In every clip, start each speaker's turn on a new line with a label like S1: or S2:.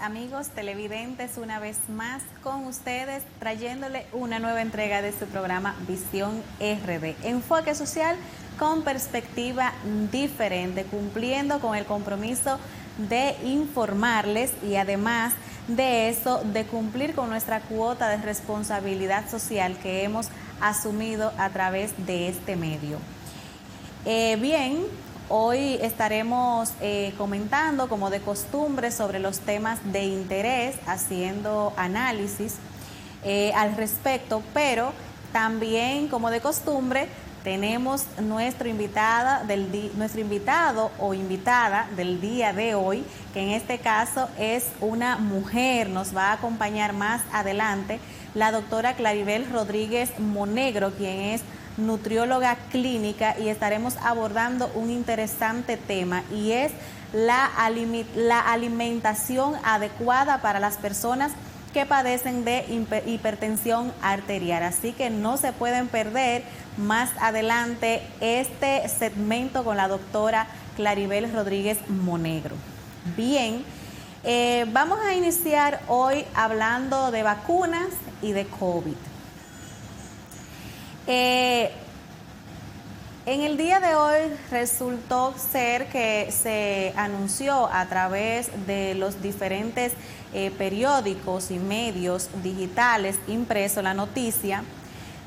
S1: amigos televidentes, una vez más con ustedes, trayéndole una nueva entrega de su programa Visión RD, enfoque social con perspectiva diferente, cumpliendo con el compromiso de informarles y además de eso, de cumplir con nuestra cuota de responsabilidad social que hemos asumido a través de este medio. Hoy estaremos comentando, como de costumbre, sobre los temas de interés, haciendo análisis al respecto, pero también, como de costumbre, tenemos nuestro invitado o invitada del día de hoy, que en este caso es una mujer. Nos va a acompañar más adelante la doctora Claribel Rodríguez Monegro, quien es nutrióloga clínica, y estaremos abordando un interesante tema, y es la alimentación adecuada para las personas que padecen de hipertensión arterial. Así que no se pueden perder más adelante este segmento con la doctora Claribel Rodríguez Monegro. Bien, vamos a iniciar hoy hablando de vacunas y de COVID. En el día de hoy resultó ser que se anunció a través de los diferentes periódicos y medios digitales impresos la noticia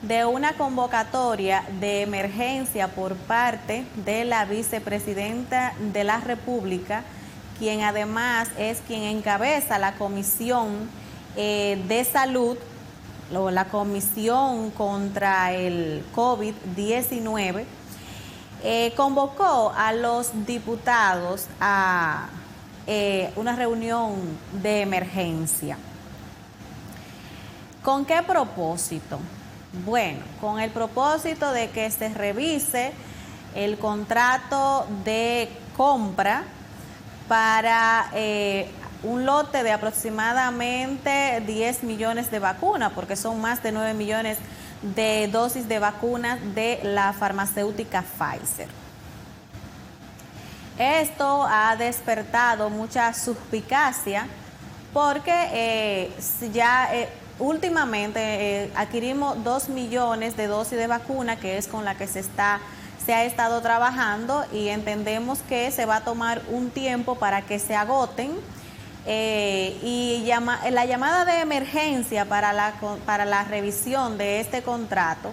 S1: de una convocatoria de emergencia por parte de la vicepresidenta de la República, quien además es quien encabeza la Comisión de Salud, o la Comisión contra el COVID-19, convocó a los diputados a una reunión de emergencia. ¿Con qué propósito? Bueno, con el propósito de que se revise el contrato de compra para un lote de aproximadamente 10 millones de vacunas, porque son más de 9 millones de dosis de vacunas de la farmacéutica Pfizer. Esto ha despertado mucha suspicacia porque últimamente adquirimos 2 millones de dosis de vacuna, que es con la que se ha estado trabajando, y entendemos que se va a tomar un tiempo para que se agoten. La llamada de emergencia para la revisión de este contrato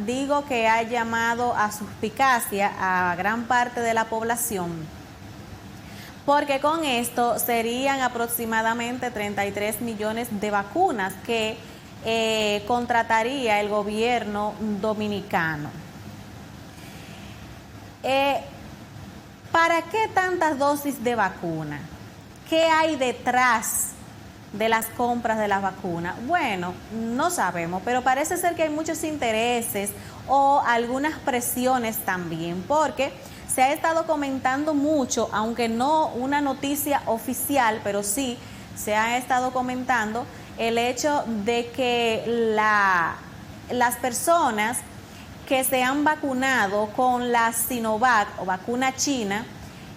S1: digo que ha llamado a suspicacia a gran parte de la población, porque con esto serían aproximadamente 33 millones de vacunas que contrataría el gobierno dominicano. ¿Para qué tantas dosis de vacuna? ¿Qué hay detrás de las compras de las vacunas? Bueno, no sabemos, pero parece ser que hay muchos intereses o algunas presiones también, porque se ha estado comentando mucho, aunque no una noticia oficial, pero sí se ha estado comentando el hecho de que las personas que se han vacunado con la Sinovac o vacuna china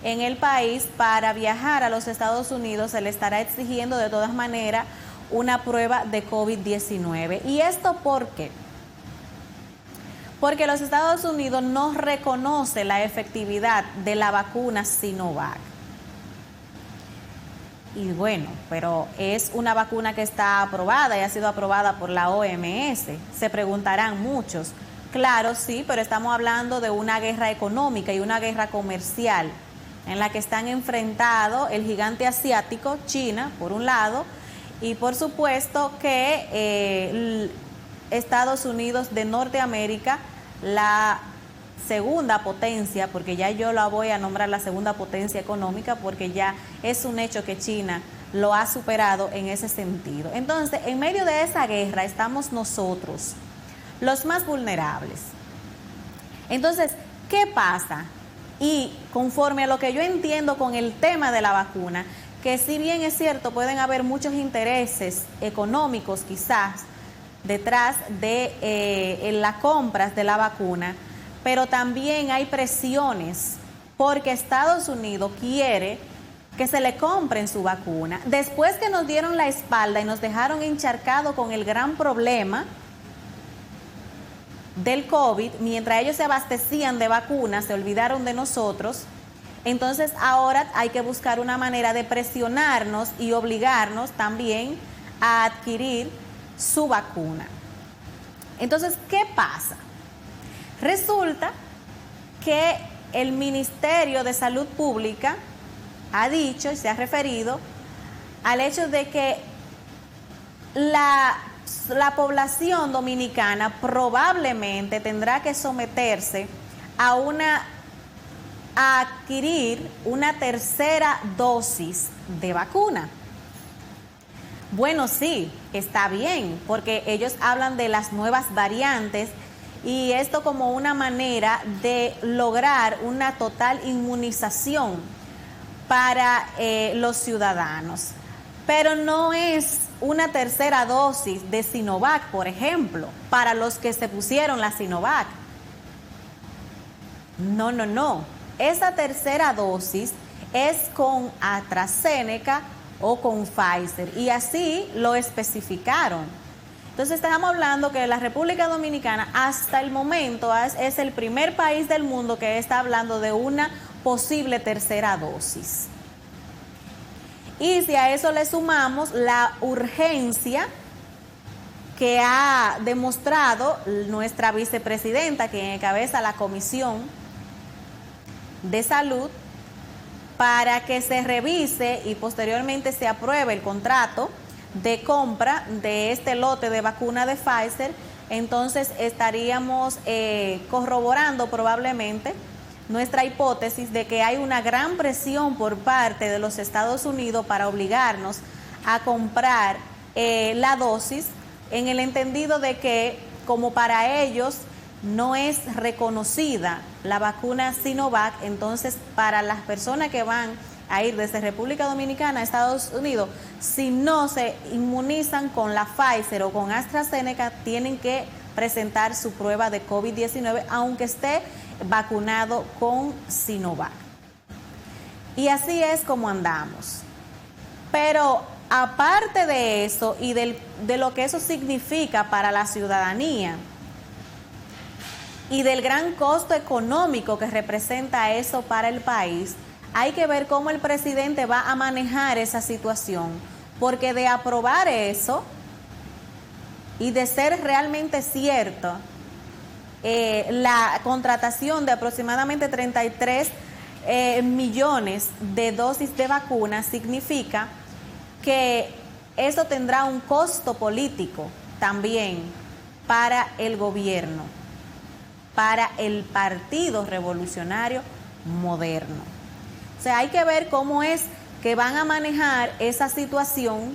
S1: en el país, para viajar a los Estados Unidos se le estará exigiendo de todas maneras una prueba de COVID-19. ¿Y esto por qué? Porque los Estados Unidos no reconoce la efectividad de la vacuna Sinovac. Y bueno, pero es una vacuna que está aprobada y ha sido aprobada por la OMS. Se preguntarán muchos. Claro, sí, pero estamos hablando de una guerra económica y una guerra comercial en la que están enfrentados el gigante asiático, China, por un lado, y por supuesto que Estados Unidos de Norteamérica, la segunda potencia, porque ya yo la voy a nombrar la segunda potencia económica, porque ya es un hecho que China lo ha superado en ese sentido. Entonces, en medio de esa guerra estamos nosotros, los más vulnerables. Entonces, ¿qué pasa? Y conforme a lo que yo entiendo con el tema de la vacuna, que si bien es cierto, pueden haber muchos intereses económicos quizás detrás de las compras de la vacuna, pero también hay presiones porque Estados Unidos quiere que se le compren su vacuna. Después que nos dieron la espalda y nos dejaron encharcados con el gran problema del COVID, mientras ellos se abastecían de vacunas, se olvidaron de nosotros. Entonces ahora hay que buscar una manera de presionarnos y obligarnos también a adquirir su vacuna. Entonces, ¿qué pasa? Resulta que el Ministerio de Salud Pública ha dicho y se ha referido al hecho de que la población dominicana probablemente tendrá que someterse a adquirir una tercera dosis de vacuna. Bueno, sí, está bien, porque ellos hablan de las nuevas variantes y esto como una manera de lograr una total inmunización para los ciudadanos. Pero no es una tercera dosis de Sinovac, por ejemplo, para los que se pusieron la Sinovac. No. Esa tercera dosis es con AstraZeneca o con Pfizer, y así lo especificaron. Entonces estamos hablando que la República Dominicana hasta el momento es el primer país del mundo que está hablando de una posible tercera dosis. Y si a eso le sumamos la urgencia que ha demostrado nuestra vicepresidenta, quien encabeza la Comisión de Salud, para que se revise y posteriormente se apruebe el contrato de compra de este lote de vacuna de Pfizer, entonces estaríamos corroborando probablemente nuestra hipótesis de que hay una gran presión por parte de los Estados Unidos para obligarnos a comprar la dosis, en el entendido de que como para ellos no es reconocida la vacuna Sinovac, entonces para las personas que van a ir desde República Dominicana a Estados Unidos, si no se inmunizan con la Pfizer o con AstraZeneca, tienen que presentar su prueba de COVID-19, aunque esté vacunado con Sinovac. Y así es como andamos. Pero aparte de eso y de lo que eso significa para la ciudadanía, y del gran costo económico que representa eso para el país, hay que ver cómo el presidente va a manejar esa situación, porque de aprobar eso y de ser realmente cierto la contratación de aproximadamente 33 millones de dosis de vacunas, significa que eso tendrá un costo político también para el gobierno, para el Partido Revolucionario Moderno. O sea, hay que ver cómo es que van a manejar esa situación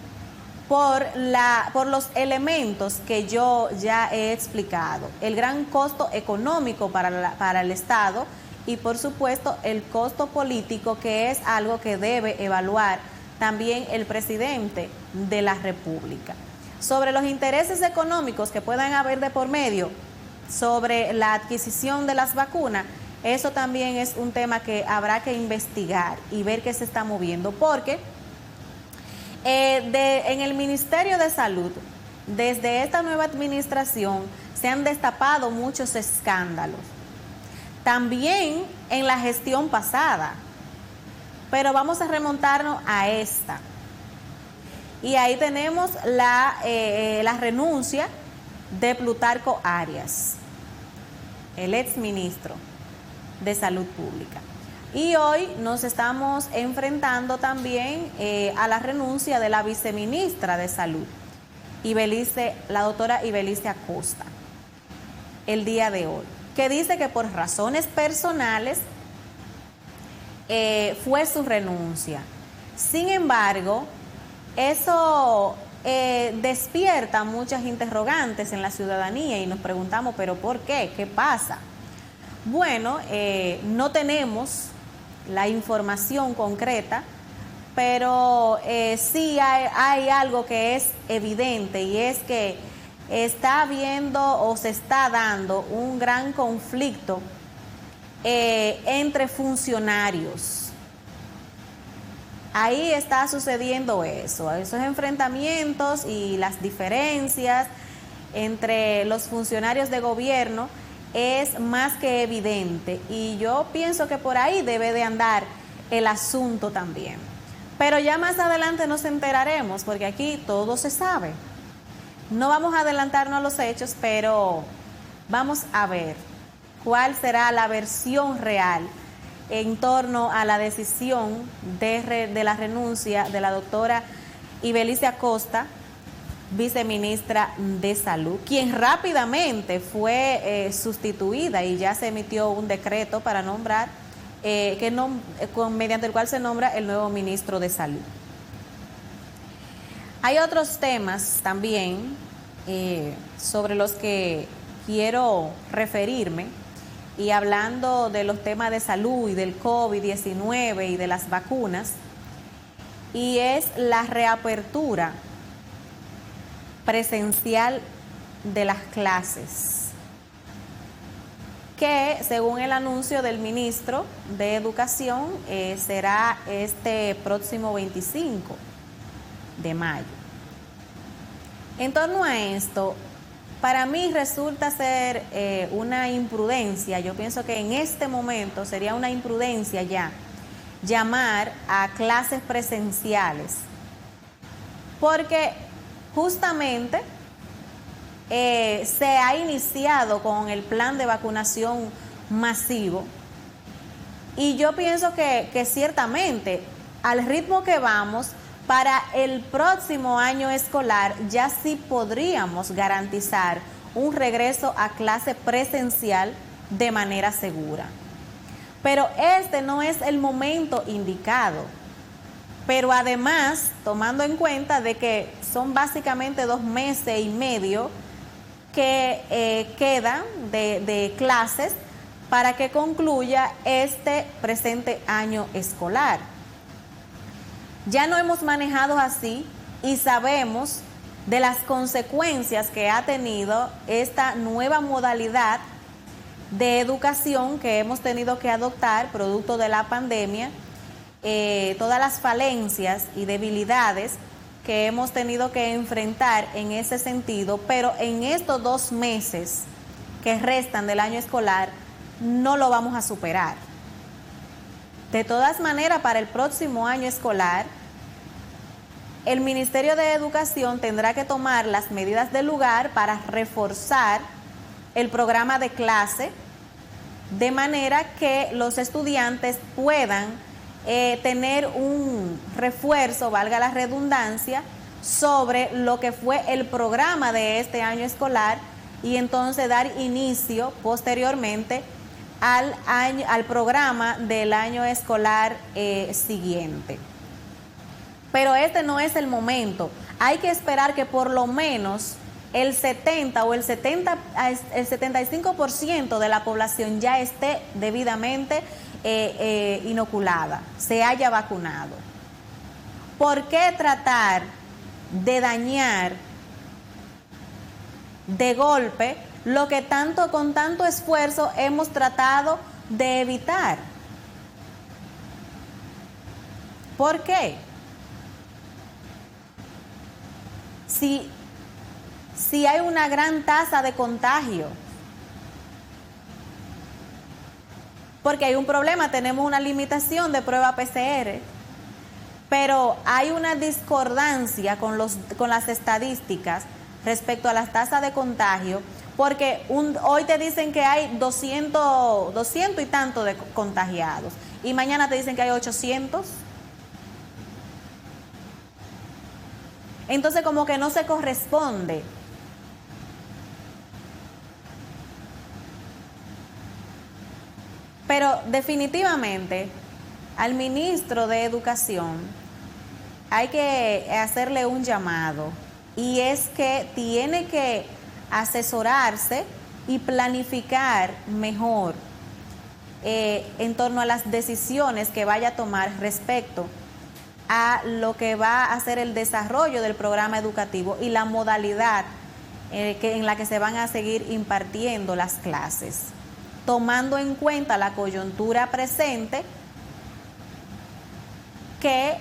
S1: por los elementos que yo ya he explicado. El gran costo económico para el Estado y, por supuesto, el costo político, que es algo que debe evaluar también el presidente de la República. Sobre los intereses económicos que puedan haber de por medio sobre la adquisición de las vacunas, eso también es un tema que habrá que investigar y ver qué se está moviendo, porque en el Ministerio de Salud, desde esta nueva administración, se han destapado muchos escándalos. También en la gestión pasada, pero vamos a remontarnos a esta. Y ahí tenemos la renuncia de Plutarco Arias, el exministro de Salud Pública. Y hoy nos estamos enfrentando también a la renuncia de la viceministra de Salud, la doctora Ibelice Acosta, el día de hoy, que dice que por razones personales fue su renuncia. Sin embargo, eso despierta muchas interrogantes en la ciudadanía y nos preguntamos, ¿pero por qué? ¿Qué pasa? Bueno, no tenemos la información concreta, pero sí hay algo que es evidente, y es que está habiendo o se está dando un gran conflicto entre funcionarios Ahí está sucediendo eso, esos enfrentamientos y las diferencias entre los funcionarios de gobierno es más que evidente y yo pienso que por ahí debe de andar el asunto también. Pero ya más adelante nos enteraremos porque aquí todo se sabe. No vamos a adelantarnos a los hechos, pero vamos a ver cuál será la versión real en torno a la decisión de la renuncia de la doctora Ibelice Acosta, viceministra de Salud, quien rápidamente fue sustituida y ya se emitió un decreto para nombrar, mediante el cual se nombra el nuevo ministro de Salud. Hay otros temas también sobre los que quiero referirme. Y hablando de los temas de salud y del COVID-19 y de las vacunas, y es la reapertura presencial de las clases, que según el anuncio del ministro de Educación será este próximo 25 de mayo. En torno a esto, para mí resulta ser una imprudencia. Yo pienso que en este momento sería una imprudencia ya llamar a clases presenciales, porque justamente se ha iniciado con el plan de vacunación masivo y yo pienso que ciertamente al ritmo que vamos, para el próximo año escolar ya sí podríamos garantizar un regreso a clase presencial de manera segura. Pero este no es el momento indicado. Pero además, tomando en cuenta de que son básicamente 2 meses y medio que quedan de clases para que concluya este presente año escolar. Ya no hemos manejado así y sabemos de las consecuencias que ha tenido esta nueva modalidad de educación que hemos tenido que adoptar producto de la pandemia, todas las falencias y debilidades que hemos tenido que enfrentar en ese sentido, pero en estos 2 meses que restan del año escolar no lo vamos a superar. De todas maneras, para el próximo año escolar, el Ministerio de Educación tendrá que tomar las medidas del lugar para reforzar el programa de clase, de manera que los estudiantes puedan tener un refuerzo, valga la redundancia, sobre lo que fue el programa de este año escolar y entonces dar inicio posteriormente al programa del año escolar siguiente. Pero este no es el momento. Hay que esperar que por lo menos el 70 o el 75% de la población ya esté debidamente inoculada, se haya vacunado. ¿Por qué tratar de dañar de golpe lo que con tanto esfuerzo hemos tratado de evitar? ¿Por qué? Si hay una gran tasa de contagio, porque hay un problema, tenemos una limitación de prueba PCR, pero hay una discordancia con las estadísticas respecto a las tasas de contagio, porque hoy te dicen que hay 200 y tanto de contagiados, y mañana te dicen que hay 800. Entonces como que no se corresponde. Pero definitivamente al ministro de Educación hay que hacerle un llamado, y es que tiene que asesorarse y planificar mejor en torno a las decisiones que vaya a tomar respecto a lo que va a ser el desarrollo del programa educativo y la modalidad en la que se van a seguir impartiendo las clases, tomando en cuenta la coyuntura presente, que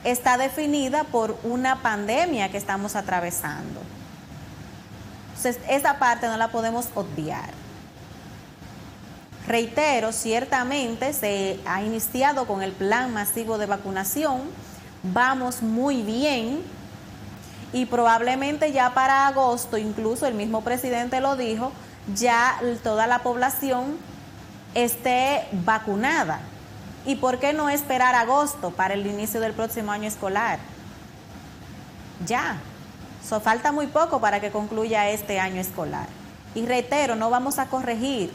S1: está definida por una pandemia que estamos atravesando. Entonces, esa parte no la podemos obviar. Reitero, ciertamente se ha iniciado con el plan masivo de vacunación, vamos muy bien y probablemente ya para agosto, incluso el mismo presidente lo dijo, ya toda la población esté vacunada. ¿Y por qué no esperar agosto para el inicio del próximo año escolar? Ya, falta muy poco para que concluya este año escolar. Y reitero, no vamos a corregir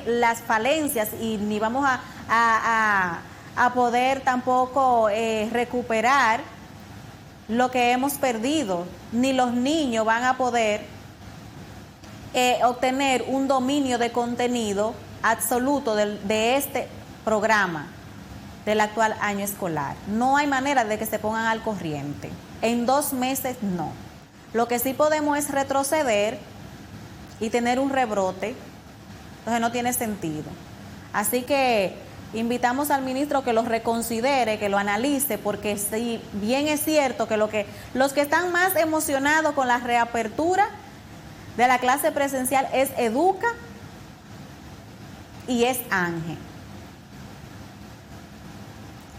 S1: las falencias y ni vamos a poder tampoco recuperar lo que hemos perdido, ni los niños van a poder obtener un dominio de contenido absoluto de este programa del actual año escolar. No hay manera de que se pongan al corriente. En 2 meses no. Lo que sí podemos es retroceder y tener un rebrote. Entonces no tiene sentido. Así que invitamos al ministro que lo reconsidere, que lo analice, porque si bien es cierto que los que están más emocionados con la reapertura de la clase presencial es Educa y es Ángel.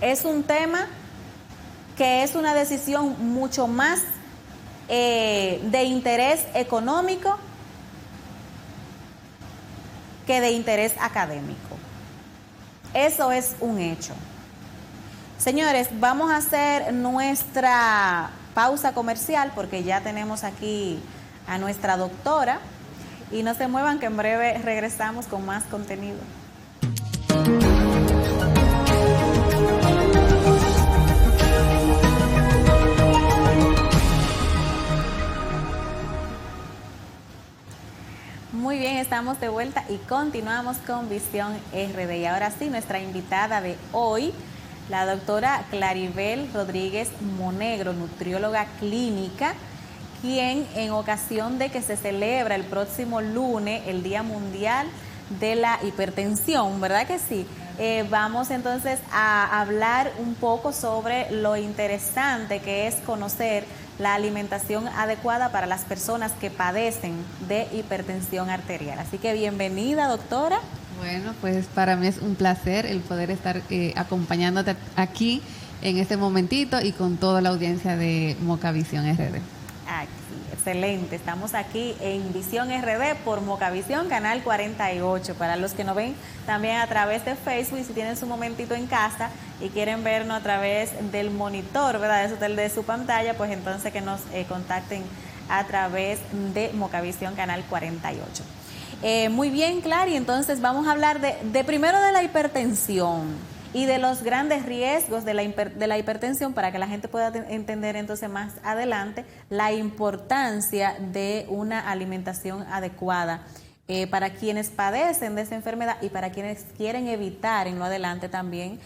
S1: Es un tema que es una decisión mucho más de interés económico que de interés académico. Eso es un hecho. Señores, vamos a hacer nuestra pausa comercial porque ya tenemos aquí a nuestra doctora y no se muevan que en breve regresamos con más contenido. Muy bien, estamos de vuelta y continuamos con Visión RD. Y ahora sí, nuestra invitada de hoy, la doctora Claribel Rodríguez Monegro, nutrióloga clínica, quien en ocasión de que se celebra el próximo lunes el Día Mundial de la Hipertensión, ¿verdad que sí? Vamos entonces a hablar un poco sobre lo interesante que es conocer la alimentación adecuada para las personas que padecen de hipertensión arterial. Así que bienvenida, doctora.
S2: Bueno, pues para mí es un placer el poder estar acompañándote aquí en este momentito y con toda la audiencia de Mocavisión RD.
S1: Aquí, excelente. Estamos aquí en Visión RD por Mocavisión, canal 48. Para los que nos ven también a través de Facebook, y si tienen su momentito en casa y quieren vernos a través del monitor, ¿verdad? Eso de su pantalla, pues entonces que nos contacten a través de Mocavisión, canal 48. Muy bien, Clary, entonces vamos a hablar de primero de la hipertensión y de los grandes riesgos de la hipertensión para que la gente pueda entender entonces más adelante la importancia de una alimentación adecuada para quienes padecen de esa enfermedad y para quienes quieren evitar en lo adelante también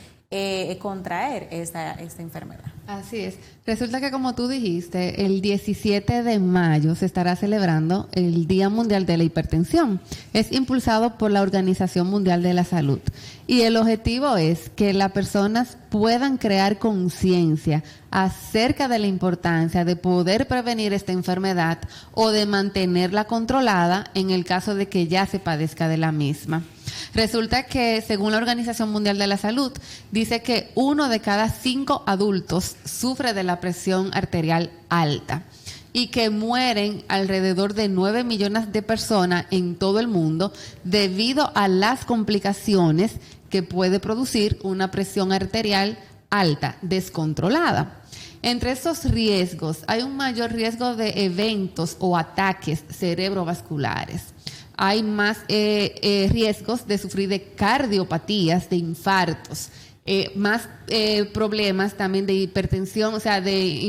S1: contraer esta enfermedad.
S2: Así es. Resulta que, como tú dijiste, el 17 de mayo se estará celebrando el Día Mundial de la Hipertensión. Es impulsado por la Organización Mundial de la Salud. Y el objetivo es que las personas puedan crear conciencia acerca de la importancia de poder prevenir esta enfermedad o de mantenerla controlada en el caso de que ya se padezca de la misma. Resulta que, según la Organización Mundial de la Salud, dice que 1 de cada 5 adultos sufre de la presión arterial alta y que mueren alrededor de 9 millones de personas en todo el mundo debido a las complicaciones que puede producir una presión arterial alta, descontrolada. Entre estos riesgos hay un mayor riesgo de eventos o ataques cerebrovasculares. Hay más riesgos de sufrir de cardiopatías, de infartos, más problemas también de hipertensión, o sea, de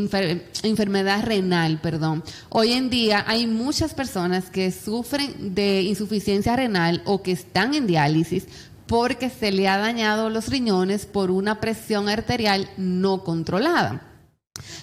S2: enfermedad renal, perdón. Hoy en día hay muchas personas que sufren de insuficiencia renal o que están en diálisis porque se le ha dañado los riñones por una presión arterial no controlada.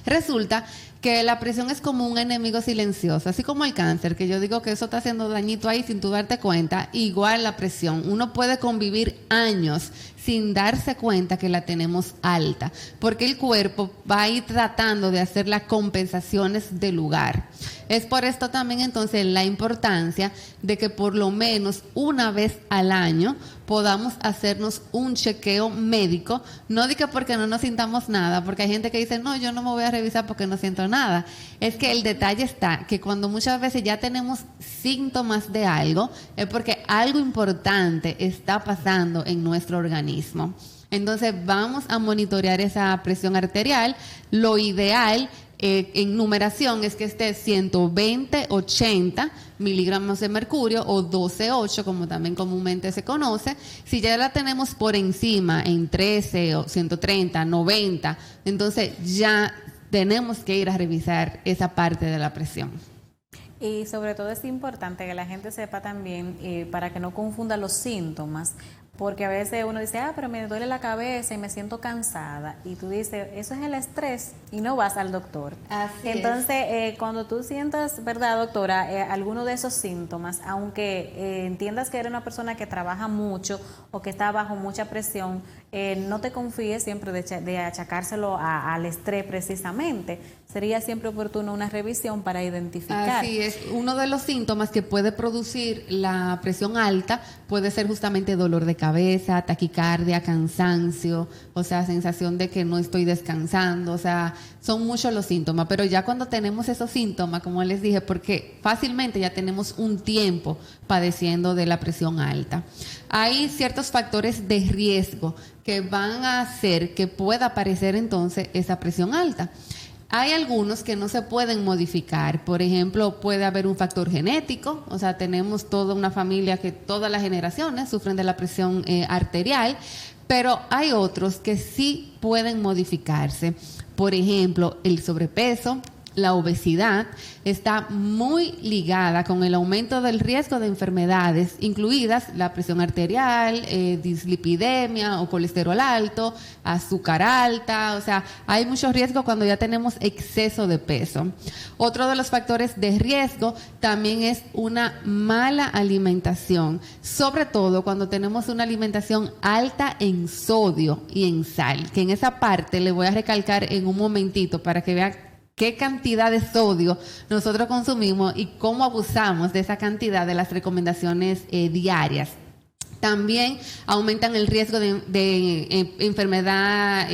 S2: Resulta que la presión es como un enemigo silencioso, así como el cáncer, que yo digo que eso está haciendo dañito ahí sin tú darte cuenta, igual la presión. Uno puede convivir años sin darse cuenta que la tenemos alta, porque el cuerpo va a ir tratando de hacer las compensaciones de lugar. Es por esto también entonces la importancia de que por lo menos una vez al año podamos hacernos un chequeo médico, no diga porque no nos sintamos nada, porque hay gente que dice, no, yo no me voy a revisar porque no siento nada. Es que el detalle está que cuando muchas veces ya tenemos síntomas de algo, es porque algo importante está pasando en nuestro organismo. Entonces vamos a monitorear esa presión arterial. Lo ideal en numeración es que esté 120-80 miligramos de mercurio o 12-8, como también comúnmente se conoce. Si ya la tenemos por encima en 13 o 130, 90, entonces ya tenemos que ir a revisar esa parte de la presión.
S1: Y sobre todo es importante que la gente sepa también, para que no confunda los síntomas, porque a veces uno dice, pero me duele la cabeza y me siento cansada, y tú dices, eso es el estrés, y no vas al doctor.
S2: Así
S1: Entonces, cuando tú sientas, ¿verdad, doctora, alguno de esos síntomas, aunque entiendas que eres una persona que trabaja mucho o que está bajo mucha presión, no te confíes siempre de achacárselo al estrés precisamente. Sería siempre oportuno una revisión para identificar.
S2: Así es, uno de los síntomas que puede producir la presión alta puede ser justamente dolor de cabeza, taquicardia, cansancio, o sea, sensación de que no estoy descansando, o sea, son muchos los síntomas, pero ya cuando tenemos esos síntomas, como les dije, porque fácilmente ya tenemos un tiempo padeciendo de la presión alta. Hay ciertos factores de riesgo que van a hacer que pueda aparecer entonces esa presión alta. Hay algunos que no se pueden modificar. Por ejemplo, puede haber un factor genético, o sea, tenemos toda una familia que todas las generaciones sufren de la presión arterial, pero hay otros que sí pueden modificarse. Por ejemplo, el sobrepeso, la obesidad está muy ligada con el aumento del riesgo de enfermedades, incluidas la presión arterial, dislipidemia o colesterol alto, azúcar alta, o sea, hay mucho riesgo cuando ya tenemos exceso de peso. Otro de los factores de riesgo también es una mala alimentación, sobre todo cuando tenemos una alimentación alta en sodio y en sal, que en esa parte le voy a recalcar en un momentito para que vean qué cantidad de sodio nosotros consumimos y cómo abusamos de esa cantidad de las recomendaciones diarias. También aumentan el riesgo de enfermedad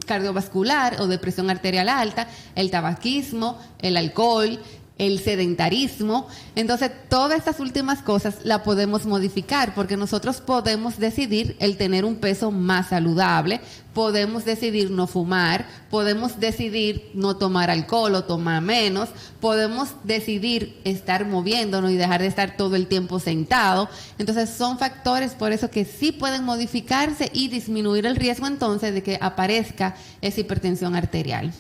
S2: cardiovascular o de presión arterial alta, el tabaquismo, el alcohol, el sedentarismo. Entonces, todas estas últimas cosas las podemos modificar porque nosotros podemos decidir el tener un peso más saludable, podemos decidir no fumar, podemos decidir no tomar alcohol o tomar menos, podemos decidir estar moviéndonos y dejar de estar todo el tiempo sentado. Entonces, son factores por eso que sí pueden modificarse y disminuir el riesgo entonces de que aparezca esa hipertensión arterial.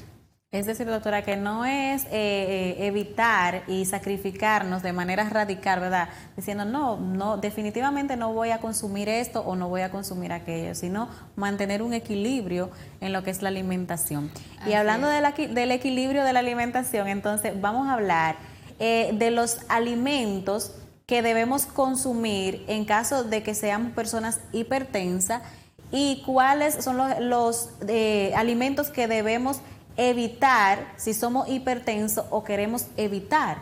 S1: Es decir, doctora, que no es evitar y sacrificarnos de manera radical, ¿verdad? Diciendo, no, definitivamente no voy a consumir esto o no voy a consumir aquello, sino mantener un equilibrio en lo que es la alimentación. Así y hablando del equilibrio de la alimentación, entonces vamos a hablar de los alimentos que debemos consumir en caso de que seamos personas hipertensas y cuáles son los alimentos que debemos evitar si somos hipertensos o queremos evitar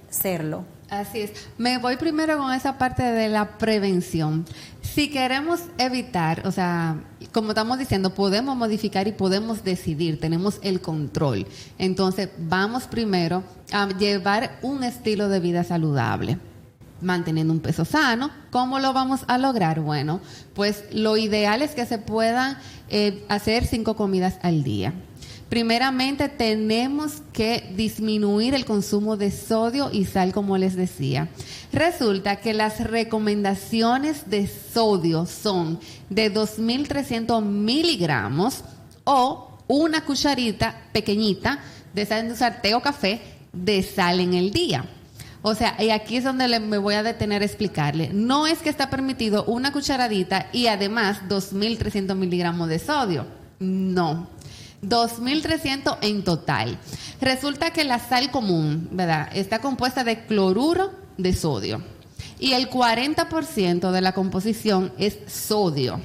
S1: serlo.
S2: Así es. Me voy primero con esa parte de la prevención. Si queremos evitar, o sea, como estamos diciendo, podemos modificar y podemos decidir, tenemos el control. Entonces, vamos primero a llevar un estilo de vida saludable, manteniendo un peso sano. ¿Cómo lo vamos a lograr? Bueno, pues lo ideal es que se puedan hacer 5 comidas al día. Primeramente, tenemos que disminuir el consumo de sodio y sal, como les decía. Resulta que las recomendaciones de sodio son de 2.300 miligramos o una cucharita pequeñita de sal de usar té o café de sal en el día. O sea, y aquí es donde me voy a detener a explicarle. No es que está permitido una cucharadita y además 2.300 miligramos de sodio. No. 2.300 en total. Resulta que la sal común, ¿verdad?, está compuesta de cloruro de sodio. Y el 40% de la composición es sodio.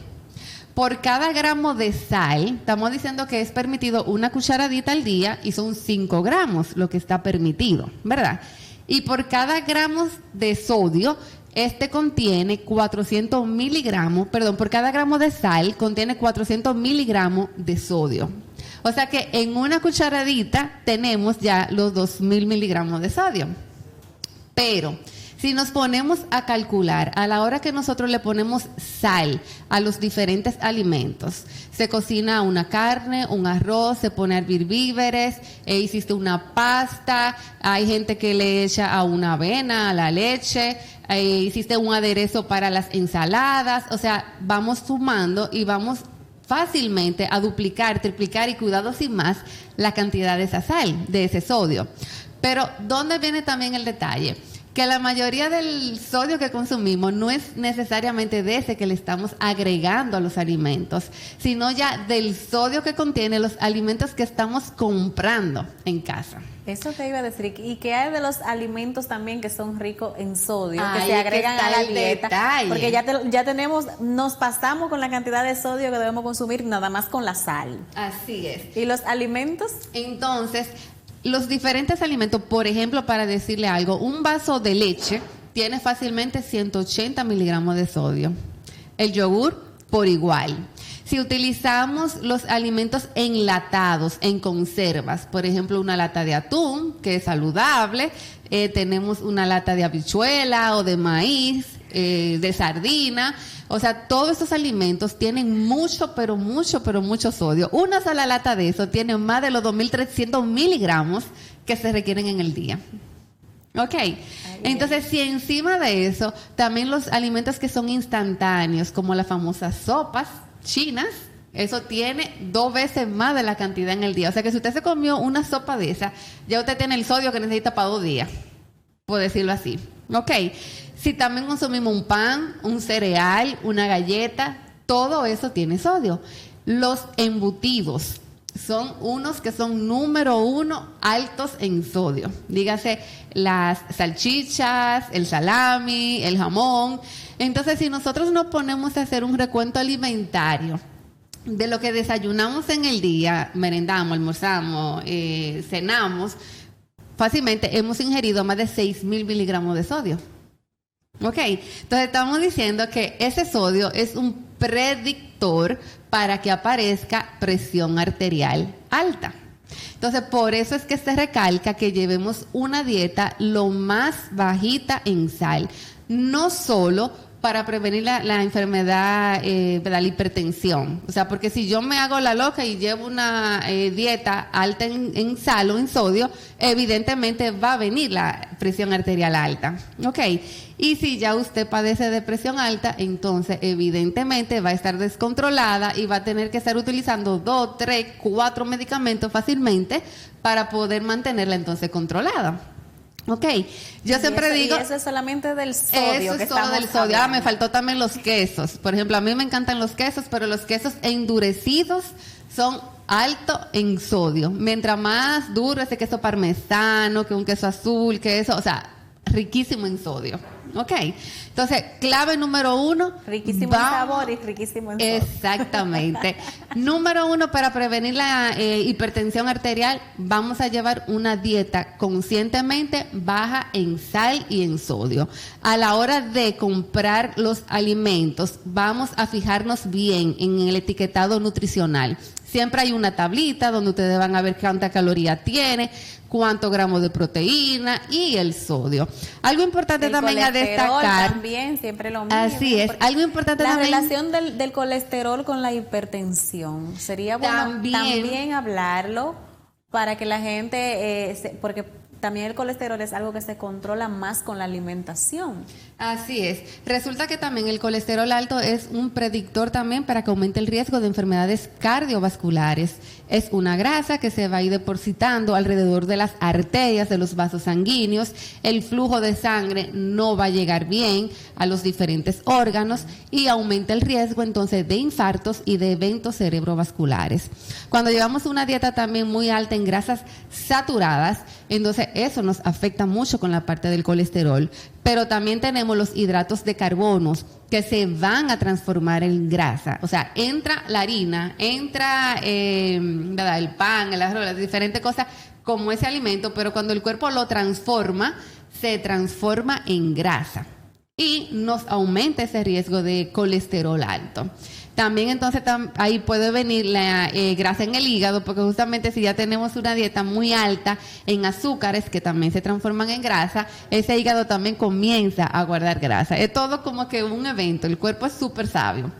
S2: Por cada gramo de sal, estamos diciendo que es permitido una cucharadita al día y son 5 gramos lo que está permitido, ¿verdad? Y por cada gramo de sodio, contiene 400 miligramos, por cada gramo de sal contiene 400 miligramos de sodio. O sea que en una cucharadita tenemos ya los 2.000 miligramos de sodio. Pero si nos ponemos a calcular, a la hora que nosotros le ponemos sal a los diferentes alimentos, se cocina una carne, un arroz, se pone a hervir víveres, hiciste una pasta, hay gente que le echa a una avena, a la leche, hiciste un aderezo para las ensaladas, o sea, vamos sumando y vamos fácilmente a duplicar, triplicar y cuidado sin más la cantidad de esa sal, de ese sodio. Pero, ¿dónde viene también el detalle? Que la mayoría del sodio que consumimos no es necesariamente de ese que le estamos agregando a los alimentos, sino ya del sodio que contiene los alimentos que estamos comprando en casa.
S1: Eso te iba a decir. ¿Y qué hay de los alimentos también que son ricos en sodio,
S2: ahí
S1: que se agregan a la dieta?
S2: Detalle.
S1: Porque ya tenemos, nos pasamos con la cantidad de sodio que debemos consumir nada más con la sal.
S2: Así es.
S1: ¿Y los alimentos?
S2: Entonces, los diferentes alimentos, por ejemplo, para decirle algo, un vaso de leche tiene fácilmente 180 miligramos de sodio. El yogur, por igual. Si utilizamos los alimentos enlatados, en conservas, por ejemplo, una lata de atún, que es saludable, tenemos una lata de habichuela o de maíz, de sardina. O sea, todos estos alimentos tienen mucho sodio. Una sola lata de eso tiene más de los 2.300 miligramos que se requieren en el día. Ok, entonces si encima de eso, también los alimentos que son instantáneos, como las famosas sopas chinas, eso tiene 2 veces más de la cantidad en el día. O sea que si usted se comió una sopa de esa, ya usted tiene el sodio que necesita para 2 días, por decirlo así. Ok, si también consumimos un pan, un cereal, una galleta, todo eso tiene sodio. Los embutidos son unos que son número 1 altos en sodio. Dígase las salchichas, el salami, el jamón. Entonces, si nosotros nos ponemos a hacer un recuento alimentario de lo que desayunamos en el día, merendamos, almorzamos, cenamos, fácilmente hemos ingerido más de 6.000 miligramos de sodio. Ok, entonces estamos diciendo que ese sodio es un predictor para que aparezca presión arterial alta. Entonces, por eso es que se recalca que llevemos una dieta lo más bajita en sal, no solo para prevenir la enfermedad de la hipertensión. O sea, porque si yo me hago la loca y llevo una dieta alta en sal o en sodio, evidentemente va a venir la presión arterial alta. Ok, y si ya usted padece de presión alta, entonces evidentemente va a estar descontrolada y va a tener que estar utilizando 2, 3, 4 medicamentos fácilmente para poder mantenerla entonces controlada. Ok, yo siempre digo...
S1: Y eso es solamente del sodio.
S2: Eso es solo del sodio. Me faltó también los quesos. Por ejemplo, a mí me encantan los quesos, pero los quesos endurecidos son altos en sodio. Mientras más duro ese queso parmesano, que un queso azul, o sea, riquísimo en sodio. Ok, entonces, clave número 1.
S1: Riquísimo en sabor y riquísimo en sodio.
S2: Exactamente. Número 1, para prevenir la hipertensión arterial, vamos a llevar una dieta conscientemente baja en sal y en sodio. A la hora de comprar los alimentos, vamos a fijarnos bien en el etiquetado nutricional. Siempre hay una tablita donde ustedes van a ver cuánta caloría tiene, cuántos gramos de proteína y el sodio. Algo importante también a destacar.
S1: También, siempre lo mismo.
S2: Así es. Algo importante también.
S1: La relación del colesterol con la hipertensión. Sería bueno también hablarlo para que la gente, porque también el colesterol es algo que se controla más con la alimentación.
S2: Así es. Resulta que también el colesterol alto es un predictor también para que aumente el riesgo de enfermedades cardiovasculares. Es una grasa que se va a ir depositando alrededor de las arterias de los vasos sanguíneos. El flujo de sangre no va a llegar bien a los diferentes órganos y aumenta el riesgo entonces de infartos y de eventos cerebrovasculares. Cuando llevamos una dieta también muy alta en grasas saturadas, entonces eso nos afecta mucho con la parte del colesterol. Pero también tenemos los hidratos de carbonos que se van a transformar en grasa. O sea, entra la harina, entra el pan, el arroz, las diferentes cosas como ese alimento, pero cuando el cuerpo lo transforma, se transforma en grasa y nos aumenta ese riesgo de colesterol alto. También entonces ahí puede venir la grasa en el hígado, porque justamente si ya tenemos una dieta muy alta en azúcares que también se transforman en grasa, ese hígado también comienza a guardar grasa. Es todo como que un evento, el cuerpo es súper sabio.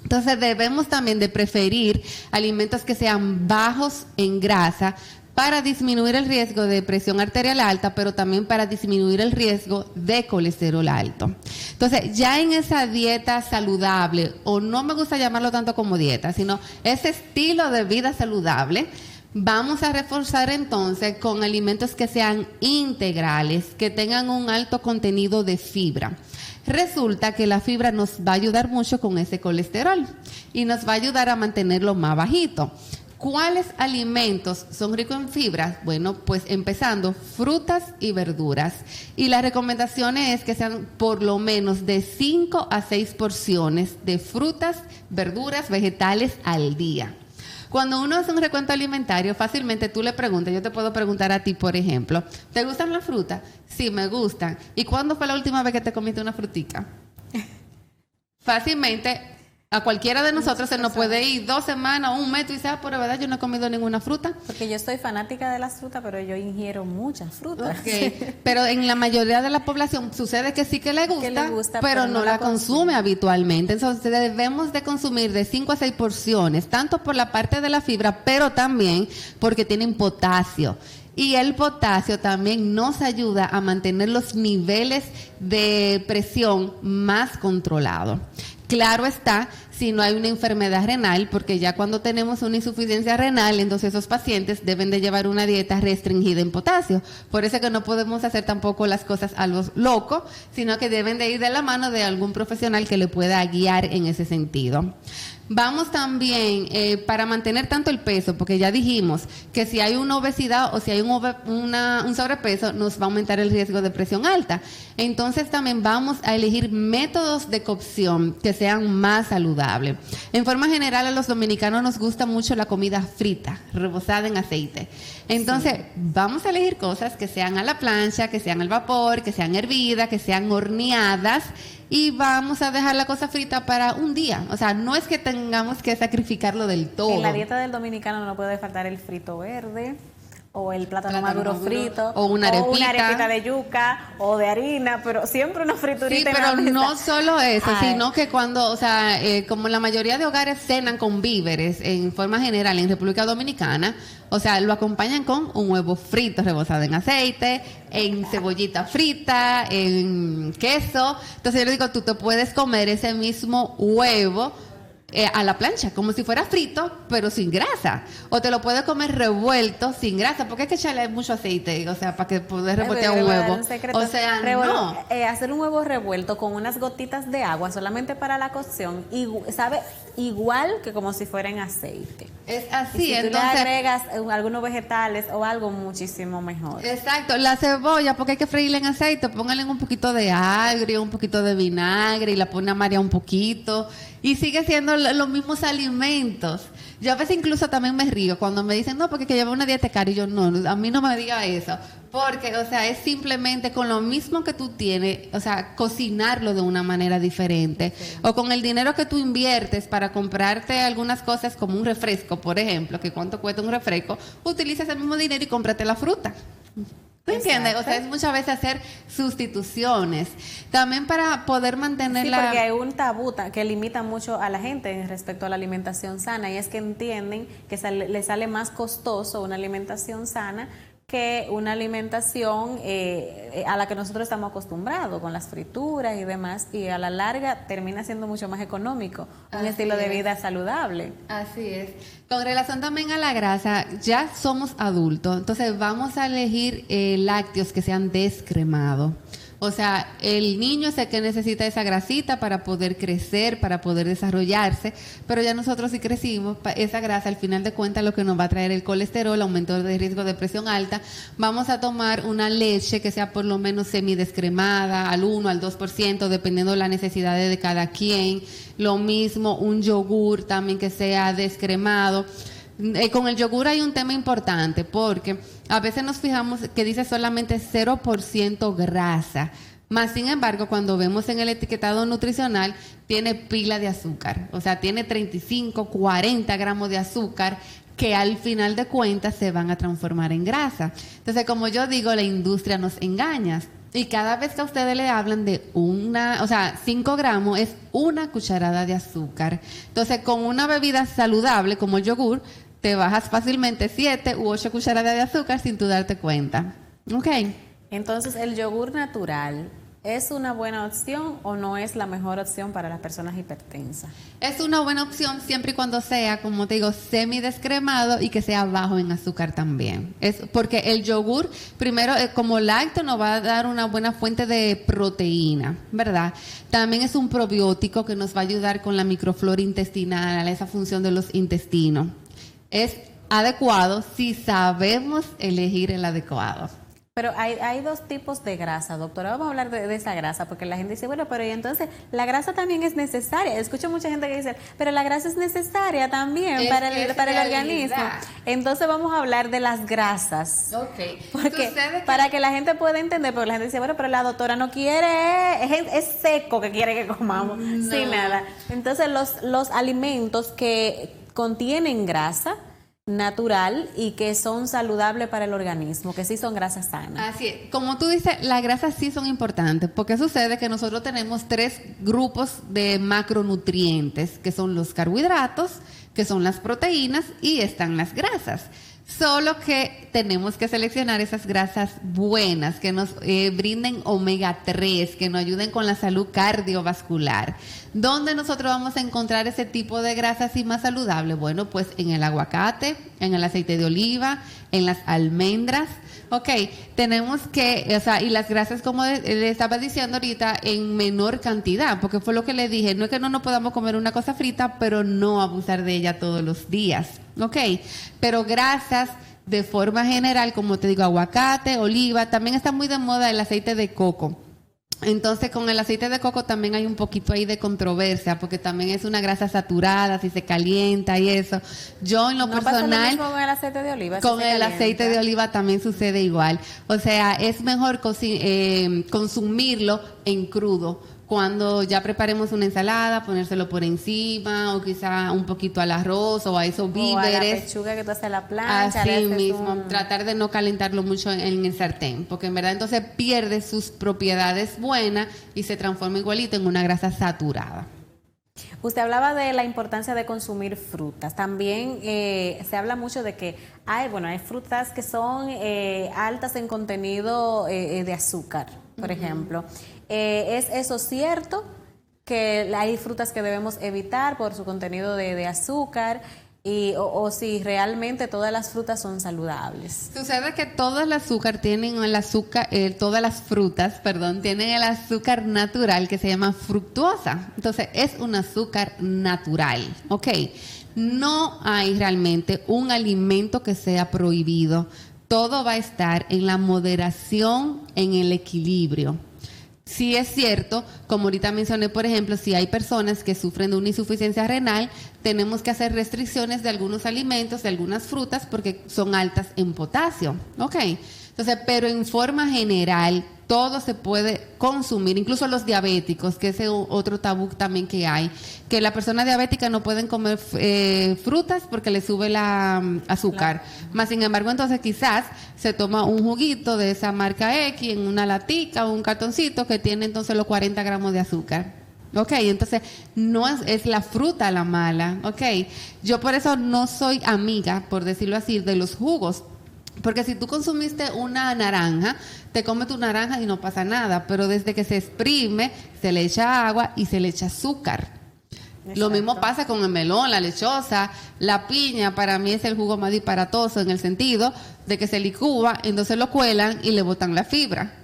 S2: Entonces debemos también de preferir alimentos que sean bajos en grasa para disminuir el riesgo de presión arterial alta, pero también para disminuir el riesgo de colesterol alto. Entonces, ya en esa dieta saludable, o no me gusta llamarlo tanto como dieta, sino ese estilo de vida saludable, vamos a reforzar entonces con alimentos que sean integrales, que tengan un alto contenido de fibra. Resulta que la fibra nos va a ayudar mucho con ese colesterol y nos va a ayudar a mantenerlo más bajito. ¿Cuáles alimentos son ricos en fibras? Bueno, pues empezando, frutas y verduras. Y la recomendación es que sean por lo menos de 5 a 6 porciones de frutas, verduras, vegetales al día. Cuando uno hace un recuento alimentario, fácilmente tú le preguntas, yo te puedo preguntar a ti, por ejemplo, ¿te gustan las frutas? Sí, me gustan. ¿Y cuándo fue la última vez que te comiste una frutica? Fácilmente a cualquiera de nosotros se nos puede ir 2 semanas o un mes y dice, por verdad yo no he comido ninguna fruta.
S1: Porque yo soy fanática de las frutas, pero yo ingiero muchas frutas.
S2: Okay. Pero en la mayoría de la población sucede que sí que le gusta, pero no la consume habitualmente. Entonces debemos de consumir de 5 a 6 porciones, tanto por la parte de la fibra, pero también porque tienen potasio. Y el potasio también nos ayuda a mantener los niveles de presión más controlados. Claro está, si no hay una enfermedad renal, porque ya cuando tenemos una insuficiencia renal, entonces esos pacientes deben de llevar una dieta restringida en potasio. Por eso que no podemos hacer tampoco las cosas a lo loco, sino que deben de ir de la mano de algún profesional que le pueda guiar en ese sentido. Vamos también para mantener tanto el peso, porque ya dijimos que si hay una obesidad o si hay un sobrepeso, nos va a aumentar el riesgo de presión alta. Entonces también vamos a elegir métodos de cocción que sean más saludables. En forma general a los dominicanos nos gusta mucho la comida frita, rebozada en aceite. Entonces vamos a elegir cosas que sean a la plancha, que sean al vapor, que sean hervidas, que sean horneadas. Y vamos a dejar la cosa frita para un día. O sea, no es que tengamos que sacrificarlo del todo.
S1: En la dieta del dominicano no puede faltar el frito verde, o el plátano maduro frito,
S2: o una
S1: arepita de yuca, o de harina, pero siempre una friturita.
S2: Sí, pero no solo eso, sino que cuando, o sea, como la mayoría de hogares cenan con víveres en forma general en República Dominicana, o sea, lo acompañan con un huevo frito rebozado en aceite, en cebollita frita, en queso. Entonces yo le digo, tú te puedes comer ese mismo huevo a la plancha, como si fuera frito, pero sin grasa. O te lo puedes comer revuelto sin grasa, porque hay que echarle mucho aceite, o sea, para que puedas revoltear un huevo. O sea, no.
S1: Hacer un huevo revuelto con unas gotitas de agua solamente para la cocción, y sabe igual que como si fuera en aceite.
S2: Es así,
S1: y si
S2: entonces
S1: tú le agregas algunos vegetales o algo, muchísimo mejor.
S2: Exacto, la cebolla, porque hay que freírla en aceite, póngale un poquito de agrio, un poquito de vinagre y la pone a marear un poquito y sigue siendo los mismos alimentos. Yo a veces incluso también me río cuando me dicen, no, porque que lleva una dieta cara, y yo, no, a mí no me diga eso, porque, o sea, es simplemente con lo mismo que tú tienes, o sea, cocinarlo de una manera diferente, sí. O con el dinero que tú inviertes para comprarte algunas cosas como un refresco, por ejemplo, que cuánto cuesta un refresco, utiliza ese mismo dinero y cómprate la fruta. ¿Tú entiendes? O sea, es muchas veces hacer sustituciones. También para poder mantener
S1: Sí, porque hay un tabú que limita mucho a la gente respecto a la alimentación sana, y es que entienden que le sale más costoso una alimentación sana que una alimentación a la que nosotros estamos acostumbrados, con las frituras y demás, y a la larga termina siendo mucho más económico, un estilo de vida saludable.
S2: Así es. Con relación también a la grasa, ya somos adultos, entonces vamos a elegir lácteos que sean descremados. O sea, el niño es el que necesita esa grasita para poder crecer, para poder desarrollarse, pero ya nosotros si crecimos, esa grasa al final de cuentas lo que nos va a traer el colesterol, aumento de riesgo de presión alta. Vamos a tomar una leche que sea por lo menos semidescremada, al 1, al 2%, dependiendo de las necesidades de cada quien. Lo mismo, un yogur también que sea descremado. Con el yogur hay un tema importante porque a veces nos fijamos que dice solamente 0% grasa, más sin embargo cuando vemos en el etiquetado nutricional tiene pila de azúcar, o sea tiene 35, 40 gramos de azúcar que al final de cuentas se van a transformar en grasa. Entonces, como yo digo, la industria nos engaña. Y cada vez que a ustedes le hablan de 5 gramos es una cucharada de azúcar. Entonces, con una bebida saludable como el yogur, te bajas fácilmente 7 u 8 cucharadas de azúcar sin tú darte cuenta. ¿Ok?
S1: Entonces, ¿el yogur natural es una buena opción o no es la mejor opción para las personas hipertensas?
S2: Es una buena opción siempre y cuando sea, como te digo, semidescremado y que sea bajo en azúcar también. Es porque el yogur, primero, como lácteo, nos va a dar una buena fuente de proteína, ¿verdad? También es un probiótico que nos va a ayudar con la microflora intestinal, a esa función de los intestinos. Es adecuado si sabemos elegir el adecuado.
S1: Pero hay dos tipos de grasa, doctora. Vamos a hablar de esa grasa, porque la gente dice, bueno, pero y entonces la grasa también es necesaria. Escucho mucha gente que dice, pero la grasa es necesaria también para el organismo. Entonces vamos a hablar de las grasas.
S2: Ok.
S1: Porque para que la gente pueda entender, porque la gente dice, bueno, pero la doctora no quiere, es seco que quiere que comamos,
S2: no.
S1: Sin nada. Entonces los alimentos que contienen grasa natural y que son saludables para el organismo, que sí son grasas sanas.
S2: Así es. Como tú dices, las grasas sí son importantes, porque sucede que nosotros tenemos 3 grupos de macronutrientes, que son los carbohidratos, que son las proteínas y están las grasas. Solo que tenemos que seleccionar esas grasas buenas, que nos brinden omega 3, que nos ayuden con la salud cardiovascular. ¿Dónde nosotros vamos a encontrar ese tipo de grasas y más saludables? Bueno, pues en el aguacate, en el aceite de oliva, en las almendras. Ok, tenemos que, y las grasas, como le estaba diciendo ahorita, en menor cantidad, porque fue lo que le dije, no es que no nos podamos comer una cosa frita, pero no abusar de ella todos los días. Ok, pero grasas de forma general, como te digo, aguacate, oliva, también está muy de moda el aceite de coco. Entonces, con el aceite de coco también hay un poquito ahí de controversia, porque también es una grasa saturada, si se calienta y eso. Yo, en lo personal,
S1: pasa lo mismo con el aceite de oliva.
S2: Con el aceite de oliva también sucede igual. O sea, es mejor consumirlo en crudo. Cuando ya preparemos una ensalada, ponérselo por encima, o quizá un poquito al arroz o a esos víveres.
S1: O a la pechuga que tú haces la plancha.
S2: Así mismo, tratar de no calentarlo mucho en el sartén, porque en verdad entonces pierde sus propiedades buenas y se transforma igualito en una grasa saturada.
S1: Usted hablaba de la importancia de consumir frutas. También se habla mucho de que hay frutas que son altas en contenido de azúcar, por ejemplo. ¿Es eso cierto? Que hay frutas que debemos evitar por su contenido de azúcar o si realmente todas las frutas son saludables.
S2: Sucede que todo el azúcar tienen el azúcar, todas las frutas, tienen el azúcar natural que se llama fructuosa. Entonces es un azúcar natural, ¿ok? No hay realmente un alimento que sea prohibido. Todo va a estar en la moderación, en el equilibrio. Sí es cierto, como ahorita mencioné, por ejemplo, si hay personas que sufren de una insuficiencia renal, tenemos que hacer restricciones de algunos alimentos, de algunas frutas, porque son altas en potasio. ¿Ok? Entonces, pero en forma general, todo se puede consumir, incluso los diabéticos, que es otro tabú también que hay, que la persona diabética no pueden comer frutas porque le sube la azúcar. Más sin embargo, entonces quizás se toma un juguito de esa marca X en una latica o un cartoncito que tiene entonces los 40 gramos de azúcar. Ok, entonces no es la fruta la mala. Ok, yo por eso no soy amiga, por decirlo así, de los jugos. Porque si tú consumiste una naranja, te comes tu naranja y no pasa nada, pero desde que se exprime, se le echa agua y se le echa azúcar. Exacto. Lo mismo pasa con el melón, la lechosa, la piña. Para mí es el jugo más disparatoso en el sentido de que se licúa, entonces lo cuelan y le botan la fibra.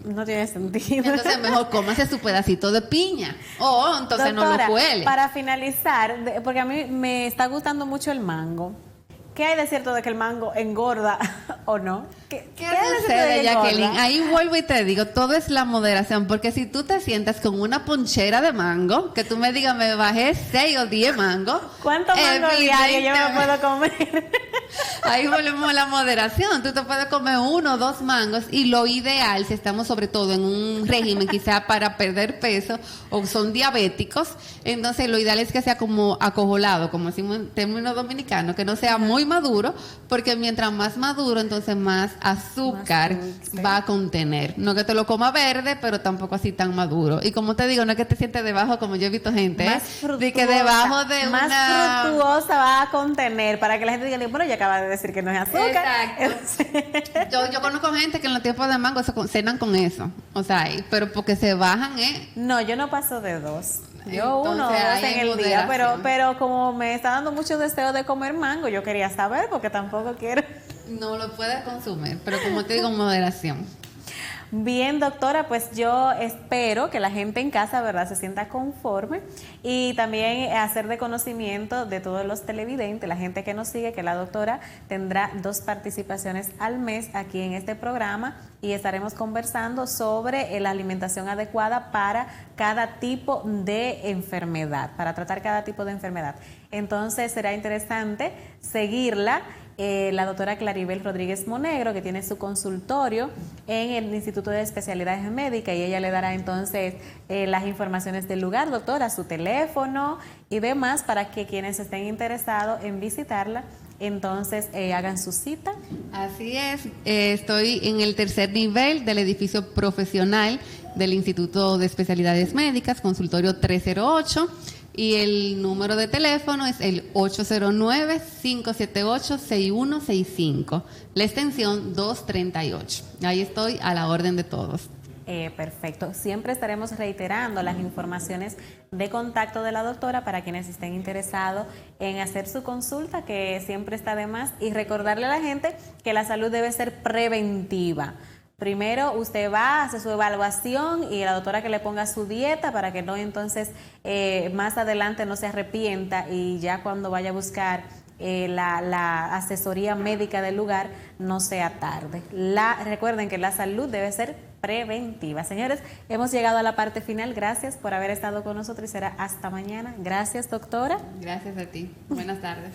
S1: No tiene sentido.
S2: Entonces mejor cómase su pedacito de piña. O entonces
S1: Doctora,
S2: no lo cuele.
S1: Para finalizar, porque a mí me está gustando mucho el mango. ¿Qué hay de cierto de que el mango engorda o no?
S2: ¿Qué sucede, Jacqueline? Ahí vuelvo y te digo, todo es la moderación, porque si tú te sientas con una ponchera de mango, que tú me digas, me bajé 6 o 10 mangos.
S1: ¿Cuántos mangos diarios yo me puedo comer?
S2: Ahí volvemos a la moderación. Tú te puedes comer 1 o 2 mangos y lo ideal, si estamos sobre todo en un régimen quizá para perder peso o son diabéticos, entonces lo ideal es que sea como acojolado, como decimos en términos dominicanos, que no sea muy maduro, porque mientras más maduro, entonces más azúcar va a contener. No que te lo coma verde, pero tampoco así tan maduro. Y como te digo, no es que te sientes debajo, como yo he visto gente, de que debajo de
S1: más fructuosa va a contener, para que la gente diga, bueno, ya acaba de decir que no es azúcar.
S2: Exacto. yo conozco gente que en los tiempos de mango cenan con eso. O sea, pero porque se bajan,
S1: No, yo no paso de 2. Yo entonces, 1 o 2 en el día, pero como me está dando mucho deseo de comer mango, yo quería saber porque tampoco quiero.
S2: No lo puedes consumir, pero como te digo, moderación.
S1: Bien, doctora, pues yo espero que la gente en casa, ¿verdad?, se sienta conforme y también hacer de conocimiento de todos los televidentes, la gente que nos sigue, que la doctora tendrá 2 participaciones al mes aquí en este programa y estaremos conversando sobre la alimentación adecuada para cada tipo de enfermedad, para tratar cada tipo de enfermedad. Entonces será interesante seguirla. La doctora Claribel Rodríguez Monegro, que tiene su consultorio en el Instituto de Especialidades Médicas, y ella le dará entonces las informaciones del lugar, doctora, su teléfono y demás, para que quienes estén interesados en visitarla, entonces hagan su cita.
S2: Así es, estoy en el 3er nivel del edificio profesional del Instituto de Especialidades Médicas, consultorio 308. Y el número de teléfono es el 809-578-6165, la extensión 238. Ahí estoy a la orden de todos.
S1: Perfecto. Siempre estaremos reiterando las informaciones de contacto de la doctora para quienes estén interesados en hacer su consulta, que siempre está de más, y recordarle a la gente que la salud debe ser preventiva. Primero usted va, hace su evaluación y la doctora que le ponga su dieta para que no entonces más adelante no se arrepienta y ya cuando vaya a buscar la asesoría médica del lugar no sea tarde. Recuerden que la salud debe ser preventiva. Señores, hemos llegado a la parte final. Gracias por haber estado con nosotros y será hasta mañana. Gracias, doctora.
S2: Gracias a ti. Buenas tardes.